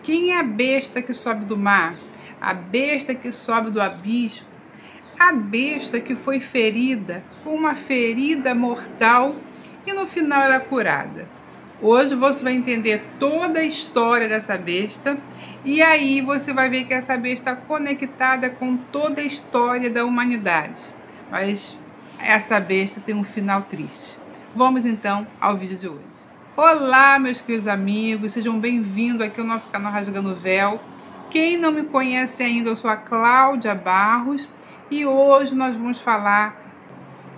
Quem é a besta que sobe do mar? A besta que sobe do abismo? A besta que foi ferida com uma ferida mortal e no final ela é curada. Hoje você vai entender toda a história dessa besta e aí você vai ver que essa besta está conectada com toda a história da humanidade. Mas essa besta tem um final triste. Vamos então ao vídeo de hoje. Olá, meus queridos amigos, sejam bem-vindos aqui ao nosso canal Rasgando o Véu. Quem não me conhece ainda, eu sou a Cláudia Barros e hoje nós vamos falar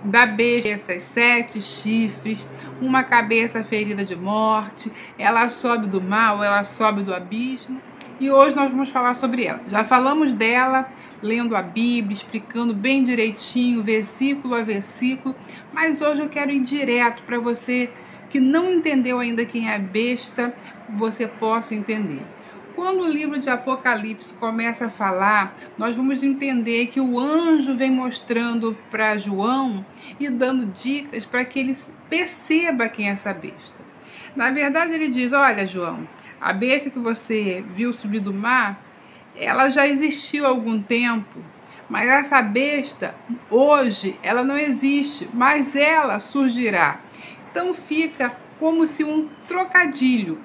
da besta, 7 chifres, uma cabeça ferida de morte, ela sobe do mal, ela sobe do abismo e hoje nós vamos falar sobre ela. Já falamos dela lendo a Bíblia, explicando bem direitinho, versículo a versículo, mas hoje eu quero ir direto para você que não entendeu ainda quem é a besta, você possa entender. Quando o livro de Apocalipse começa a falar, nós vamos entender que o anjo vem mostrando para João e dando dicas para que ele perceba quem é essa besta. Na verdade, ele diz: olha, João, a besta que você viu subir do mar, ela já existiu há algum tempo, mas essa besta, hoje, ela não existe, mas ela surgirá. Então fica como se um trocadilho.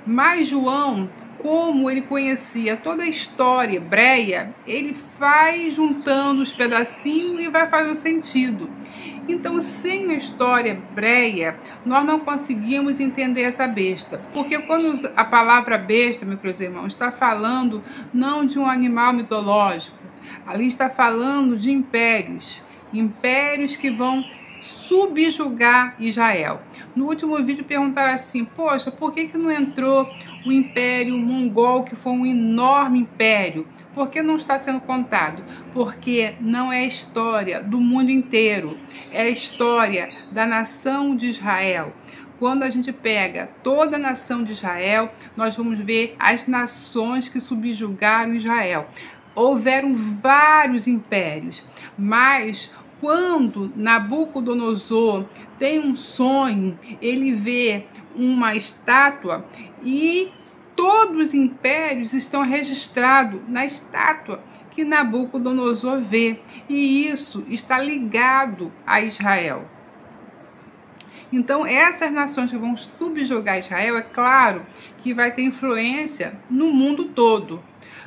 Mas João, como ele conhecia toda a história hebreia, ele vai juntando os pedacinhos e vai fazendo sentido. Então, sem a história hebreia, nós não conseguimos entender essa besta. Porque quando a palavra besta, meus irmãos, está falando não de um animal mitológico, ali está falando de impérios. Impérios que vão subjugar Israel. No último vídeo perguntaram assim: poxa, por que não entrou o Império Mongol, que foi um enorme império? Por que não está sendo contado? Porque não é a história do mundo inteiro, é a história da nação de Israel. Quando a gente pega toda a nação de Israel, nós vamos ver as nações que subjugaram Israel. Houveram vários impérios, mas quando Nabucodonosor tem um sonho, ele vê uma estátua e todos os impérios estão registrados na estátua que Nabucodonosor vê. E isso está ligado a Israel. Então, essas nações que vão subjugar Israel, é claro que vai ter influência no mundo todo,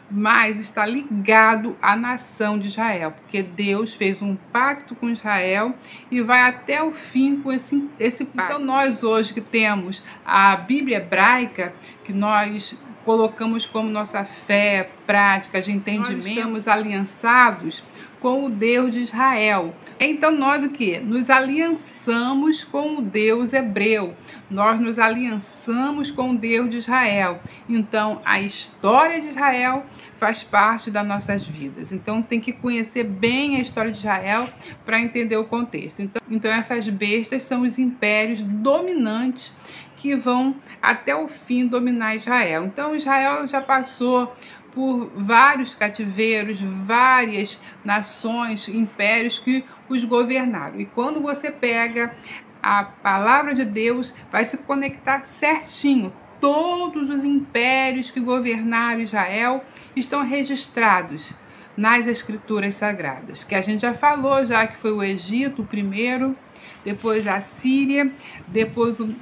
mas está ligado à nação de Israel, porque Deus fez um pacto com Israel e vai até o fim com esse pacto. Então, nós hoje que temos a Bíblia hebraica, que nós colocamos como nossa fé, prática de entendimento, nós estamos aliançados com o Deus de Israel. Então nós o que? Nos aliançamos com o Deus hebreu. Nós nos aliançamos com o Deus de Israel. Então a história de Israel faz parte das nossas vidas. Então tem que conhecer bem a história de Israel para entender o contexto. Então essas bestas são os impérios dominantes que vão até o fim dominar Israel. Então Israel já passou por vários cativeiros, várias nações, impérios que os governaram. E quando você pega a palavra de Deus, vai se conectar certinho. Todos os impérios que governaram Israel estão registrados nas Escrituras Sagradas, que a gente já falou, já que foi o Egito o primeiro, depois a Síria, depois o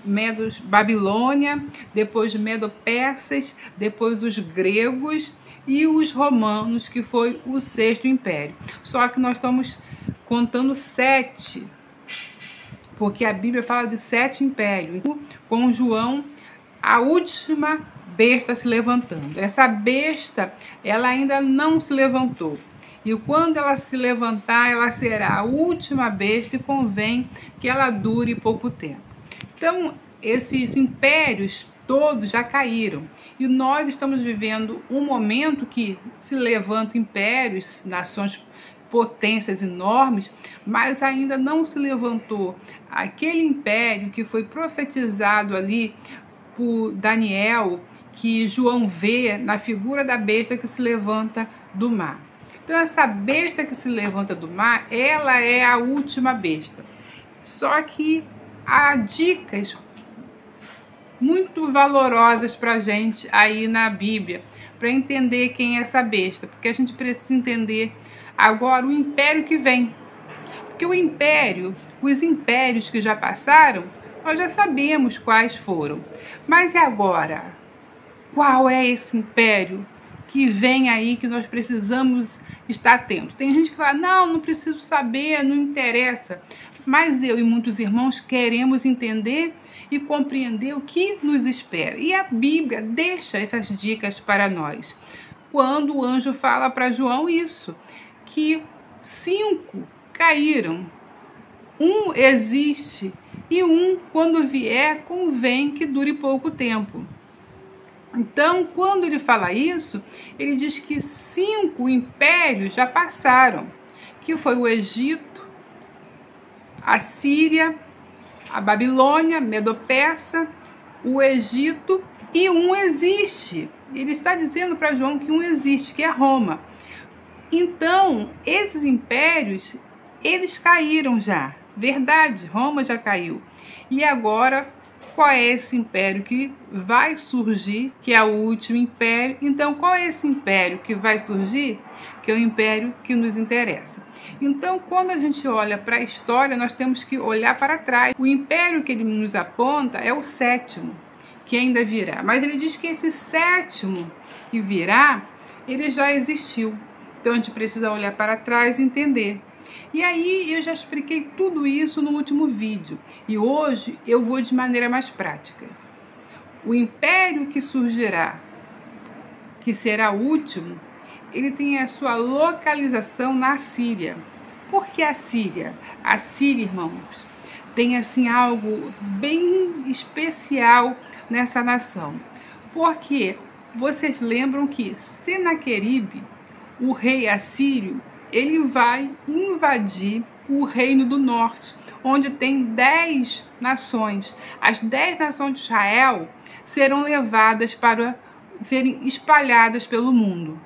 Babilônia, depois os Medo-Persas, depois os gregos e os romanos, que foi o 6º império. Só que nós estamos contando 7, porque a Bíblia fala de 7 impérios. Com João, a última besta se levantando. Essa besta, ela ainda não se levantou. E quando ela se levantar, ela será a última besta e convém que ela dure pouco tempo. Então, esses impérios todos já caíram. E nós estamos vivendo um momento que se levantam impérios, nações, potências enormes, mas ainda não se levantou aquele império que foi profetizado ali por Daniel, que João vê na figura da besta que se levanta do mar. Então essa besta que se levanta do mar, ela é a última besta. Só que há dicas muito valorosas para a gente aí na Bíblia, para entender quem é essa besta, porque a gente precisa entender agora o império que vem. Porque o império, os impérios que já passaram, nós já sabemos quais foram. Mas e agora? Qual é esse império que vem aí que nós precisamos estar atentos? Tem gente que fala, não preciso saber, não interessa. Mas eu e muitos irmãos queremos entender e compreender o que nos espera. E a Bíblia deixa essas dicas para nós. Quando o anjo fala para João isso, que 5 caíram, 1 existe e 1, quando vier, convém que dure pouco tempo. Então, quando ele fala isso, ele diz que 5 impérios já passaram, que foi o Egito, a Síria, a Babilônia, Medo-Persa, o Egito, e 1 existe. Ele está dizendo para João que 1 existe, que é Roma. Então, esses impérios, eles caíram já. Verdade, Roma já caiu. E agora, qual é esse império que vai surgir, que é o último império? Então, qual é esse império que vai surgir? Que é o império que nos interessa. Então, quando a gente olha para a história, nós temos que olhar para trás. O império que ele nos aponta é o 7º, que ainda virá. Mas ele diz que esse 7º que virá, ele já existiu. Então, a gente precisa olhar para trás e entender. E aí, eu já expliquei tudo isso no último vídeo. E hoje, eu vou de maneira mais prática. O império que surgirá, que será o último, ele tem a sua localização na Síria. Por que a Síria? A Síria, irmãos, tem assim algo bem especial nessa nação. Porque vocês lembram que Senaqueribe, o rei assírio, ele vai invadir o reino do norte, onde tem 10 nações. As 10 nações de Israel serão levadas para serem espalhadas pelo mundo.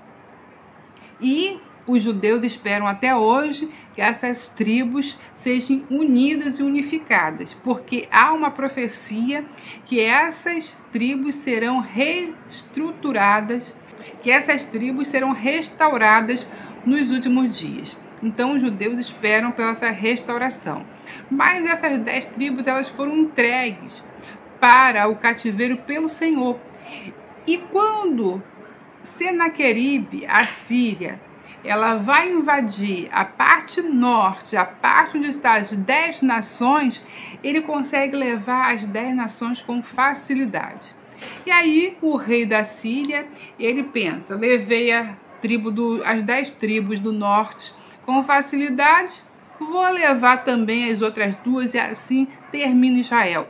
E os judeus esperam até hoje que essas tribos sejam unidas e unificadas, porque há uma profecia que essas tribos serão reestruturadas, que essas tribos serão restauradas nos últimos dias. Então os judeus esperam pela essa restauração. Mas essas 10 tribos, elas foram entregues para o cativeiro pelo Senhor. E quando Senaqueribe, a Síria, ela vai invadir a parte norte, a parte onde estão as 10 nações, ele consegue levar as 10 nações com facilidade. E aí o rei da Síria, ele pensa, levei as 10 tribos do norte com facilidade, vou levar também as outras 2 e assim termina Israel.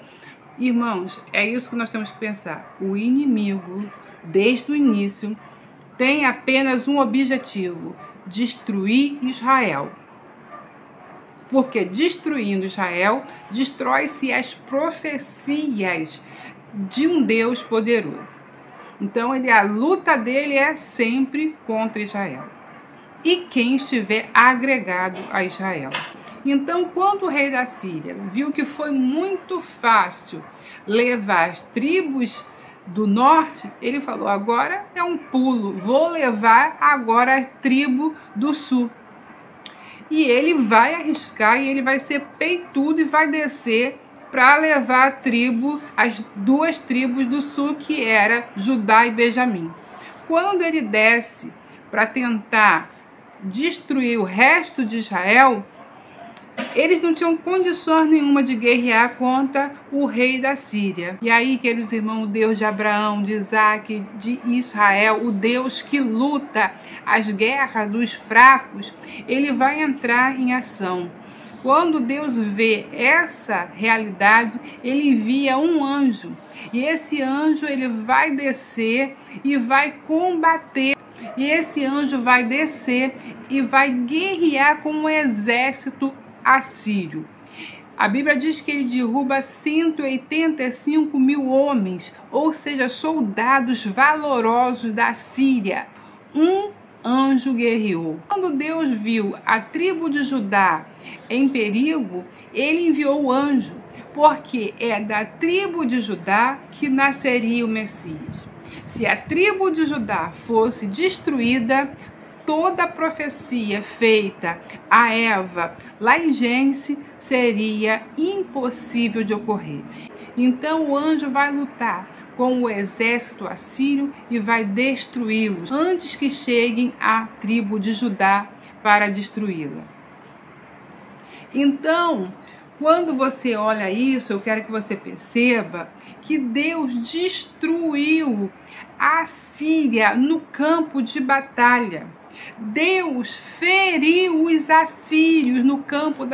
Irmãos, é isso que nós temos que pensar. O inimigo, desde o início, tem apenas um objetivo: destruir Israel. Porque destruindo Israel, destrói-se as profecias de um Deus poderoso. Então, a luta dele é sempre contra Israel e quem estiver agregado a Israel. Então, quando o rei da Síria viu que foi muito fácil levar as tribos do norte, ele falou, agora é um pulo, vou levar agora a tribo do sul. E ele vai arriscar e ele vai ser peitudo e vai descer para levar as 2 tribos do sul, que era Judá e Benjamim. Quando ele desce para tentar destruir o resto de Israel, eles não tinham condições nenhuma de guerrear contra o rei da Síria. E aí, queridos irmãos, o Deus de Abraão, de Isaac, de Israel, o Deus que luta as guerras dos fracos, ele vai entrar em ação. Quando Deus vê essa realidade, ele envia um anjo. E esse anjo, ele vai descer e vai combater. E esse anjo vai descer e vai guerrear com um exército assírio. A Bíblia diz que ele derruba 185 mil homens, ou seja, soldados valorosos da Síria. Um anjo guerreou. Quando Deus viu a tribo de Judá em perigo, ele enviou o anjo. porque é da tribo de Judá que nasceria o Messias. Se a tribo de Judá fosse destruída, toda a profecia feita a Eva lá em Gênesis seria impossível de ocorrer. Então o anjo vai lutar com o exército assírio e vai destruí-los antes que cheguem à tribo de Judá para destruí-la. Então, quando você olha isso, eu quero que você perceba que Deus destruiu a Síria no campo de batalha. Deus feriu os assírios no campo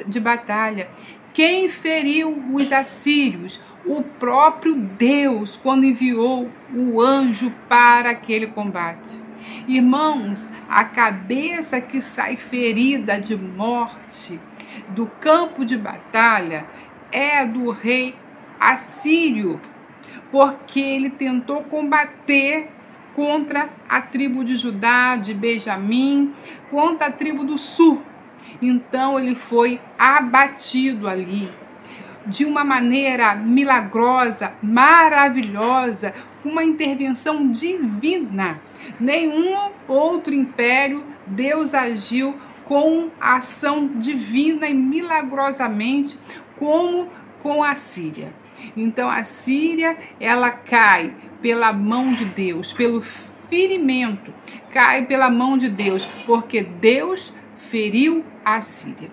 de batalha. Quem feriu os assírios? O próprio Deus, quando enviou o anjo para aquele combate. Irmãos, a cabeça que sai ferida de morte do campo de batalha é do rei assírio, porque ele tentou combater contra a tribo de Judá, de Benjamim, contra a tribo do sul. Então ele foi abatido ali de uma maneira milagrosa, maravilhosa, com uma intervenção divina. Nenhum outro império Deus agiu com ação divina e milagrosamente como com a Síria. Então a Síria, ela cai pela mão de Deus, pelo ferimento, cai pela mão de Deus, porque Deus feriu a Síria.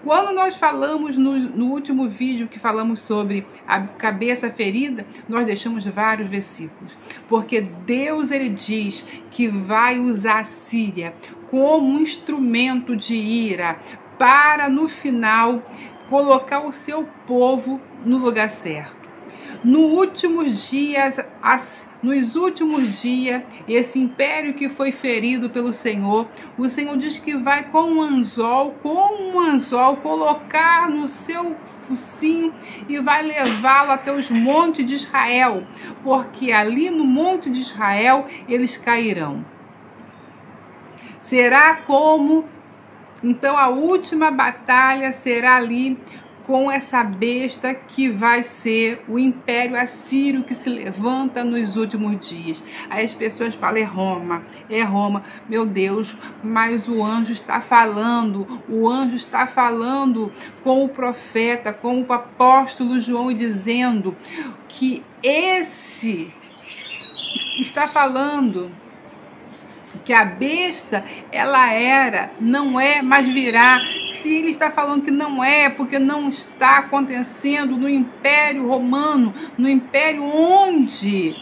Quando nós falamos no último vídeo que falamos sobre a cabeça ferida, nós deixamos vários versículos. Porque Deus, ele diz que vai usar a Síria como um instrumento de ira para, no final, colocar o seu povo no lugar certo. Nos últimos dias, esse império que foi ferido pelo Senhor, o Senhor diz que vai com um anzol, colocar no seu focinho e vai levá-lo até os montes de Israel, porque ali no monte de Israel eles cairão. Será como, então a última batalha será ali com essa besta que vai ser o Império Assírio que se levanta nos últimos dias. Aí as pessoas falam, é Roma. Meu Deus, mas o anjo está falando com o profeta, com o apóstolo João, e dizendo que esse está falando que a besta, ela era, não é, mas virá. Se ele está falando que não é, porque não está acontecendo no Império Romano, no império onde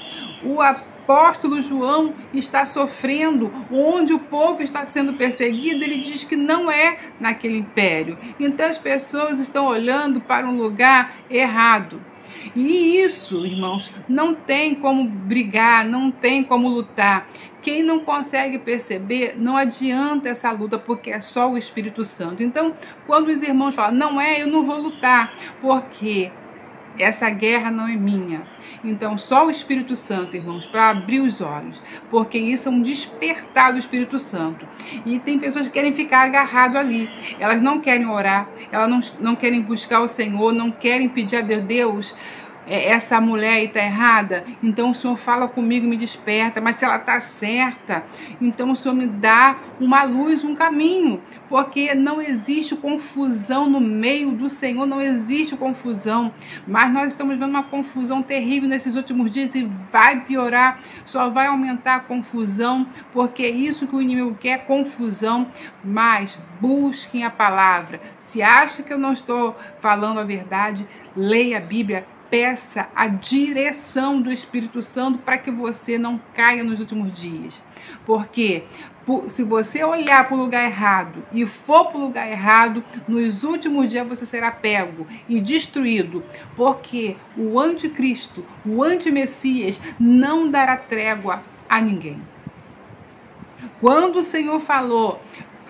o apóstolo João está sofrendo, onde o povo está sendo perseguido, ele diz que não é naquele império. Então as pessoas estão olhando para um lugar errado. E isso, irmãos, não tem como brigar, não tem como lutar. Quem não consegue perceber, não adianta essa luta, porque é só o Espírito Santo. Então, quando os irmãos falam, eu não vou lutar, porque essa guerra não é minha. Então, só o Espírito Santo, irmãos, para abrir os olhos, porque isso é um despertar do Espírito Santo. E tem pessoas que querem ficar agarrado ali. Elas não querem orar, elas não querem buscar o Senhor, não querem pedir a Deus, essa mulher aí está errada, então o Senhor fala comigo, me desperta. Mas se ela está certa, então o Senhor me dá uma luz, um caminho, porque não existe confusão no meio do Senhor, não existe confusão. Mas nós estamos vendo uma confusão terrível nesses últimos dias e vai piorar, só vai aumentar a confusão, porque é isso que o inimigo quer, confusão. Mas busquem a palavra. Se acha que eu não estou falando a verdade, leia a Bíblia, peça a direção do Espírito Santo para que você não caia nos últimos dias. Porque se você olhar para o lugar errado e for para o lugar errado, nos últimos dias você será pego e destruído. Porque o anticristo, o antimessias, não dará trégua a ninguém. Quando o Senhor falou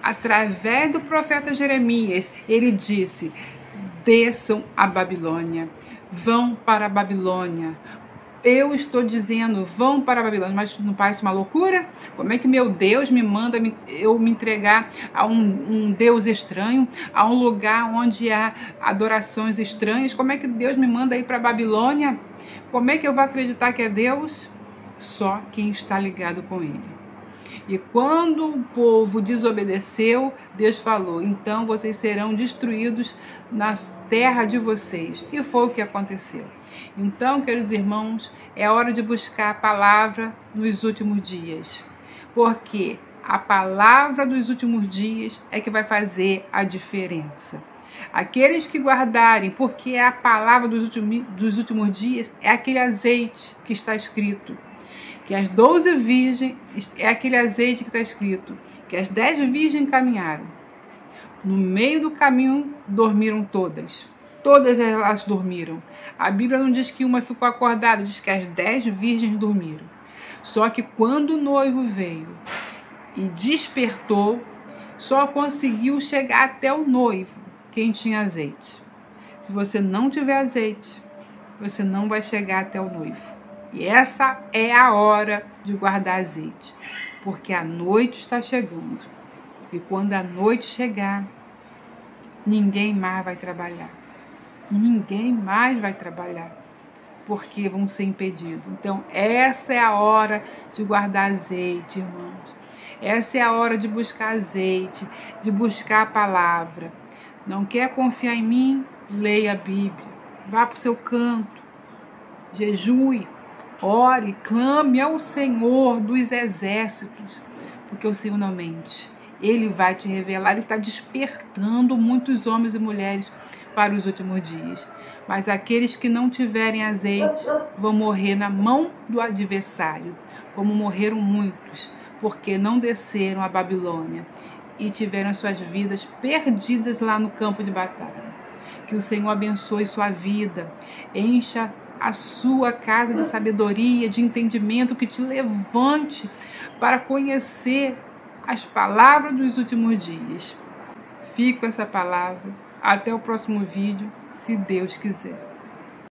através do profeta Jeremias, ele disse: desçam a Babilônia. Vão para a Babilônia, eu estou dizendo, vão para a Babilônia, mas não parece uma loucura? Como é que meu Deus me manda eu me entregar a um Deus estranho, a um lugar onde há adorações estranhas? Como é que Deus me manda ir para a Babilônia? Como é que eu vou acreditar que é Deus? Só quem está ligado com Ele. E quando o povo desobedeceu, Deus falou, então vocês serão destruídos na terra de vocês. E foi o que aconteceu. Então, queridos irmãos, é hora de buscar a palavra nos últimos dias. Porque a palavra dos últimos dias é que vai fazer a diferença. Aqueles que guardarem, porque a palavra dos últimos dias é aquele azeite que está escrito. Que as 12 virgens, é aquele azeite que está escrito, que as 10 virgens caminharam. No meio do caminho dormiram todas. Todas elas dormiram. A Bíblia não diz que uma ficou acordada, diz que as 10 virgens dormiram. Só que quando o noivo veio e despertou, só conseguiu chegar até o noivo quem tinha azeite. Se você não tiver azeite, você não vai chegar até o noivo. E essa é a hora de guardar azeite, porque a noite está chegando. E quando a noite chegar, ninguém mais vai trabalhar. Ninguém mais vai trabalhar, porque vão ser impedidos. Então, essa é a hora de guardar azeite, irmãos. Essa é a hora de buscar azeite, de buscar a palavra. Não quer confiar em mim? Leia a Bíblia. Vá para o seu canto. Jejue. Ore, clame ao Senhor dos exércitos, porque o Senhor não mente. Ele vai te revelar, Ele está despertando muitos homens e mulheres para os últimos dias. Mas aqueles que não tiverem azeite vão morrer na mão do adversário, como morreram muitos, porque não desceram à Babilônia e tiveram suas vidas perdidas lá no campo de batalha. Que o Senhor abençoe sua vida, encha a sua casa de sabedoria, de entendimento, que te levante para conhecer as palavras dos últimos dias. Fico com essa palavra. Até o próximo vídeo, se Deus quiser.